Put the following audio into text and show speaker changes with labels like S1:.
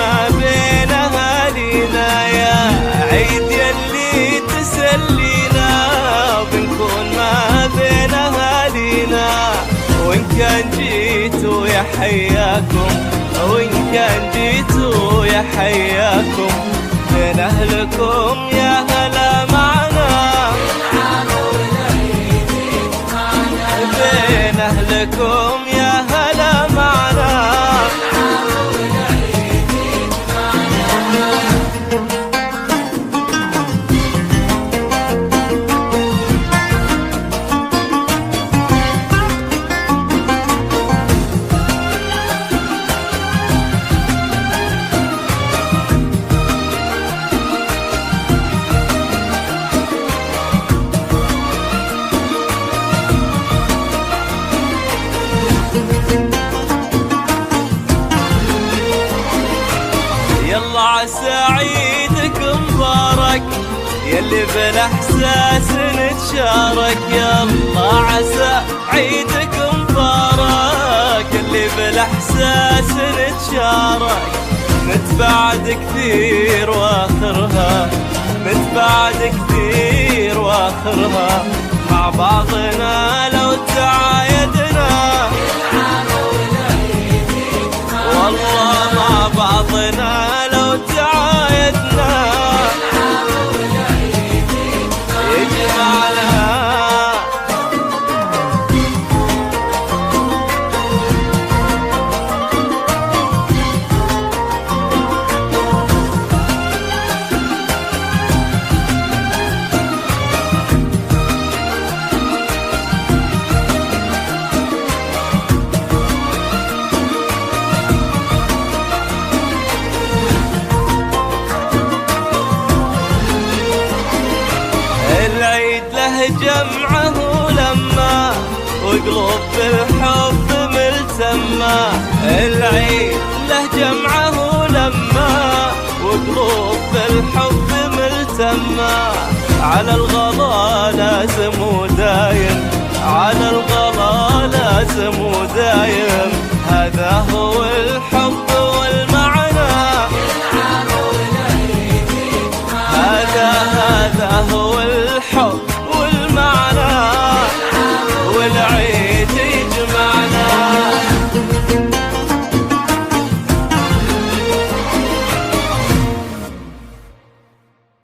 S1: ما بين أهالينا، يا عيد يلي تسلينا بنكون ما بين أهالينا. وإن كان جيتوا يا حياكم، وإن كان جيتوا يا حياكم، بين أهلكم يا هلا معنا، بين أهلكم يا هلا معنا. يلا عسى عيدك مبارك يلي بالاحساس نتشارك، يلا عسى عيدك مبارك يلي بالاحساس نتشارك. نتبعد كثير واخرها، نتبعد كثير واخرها، مع بعضنا لو تعايدنا، والله مع بعضنا لو تعايدنا يجمعنا. العيد له جمعه لما وقلوب بالحب ملتمة، العيد له جمعه لما وقلوب بالحب ملتمة. على الغلا لازم ودايم، على الغلا لازم ودايم، هذا هو الحب والمعنى، هذا هو الحب والمعنى والعيد.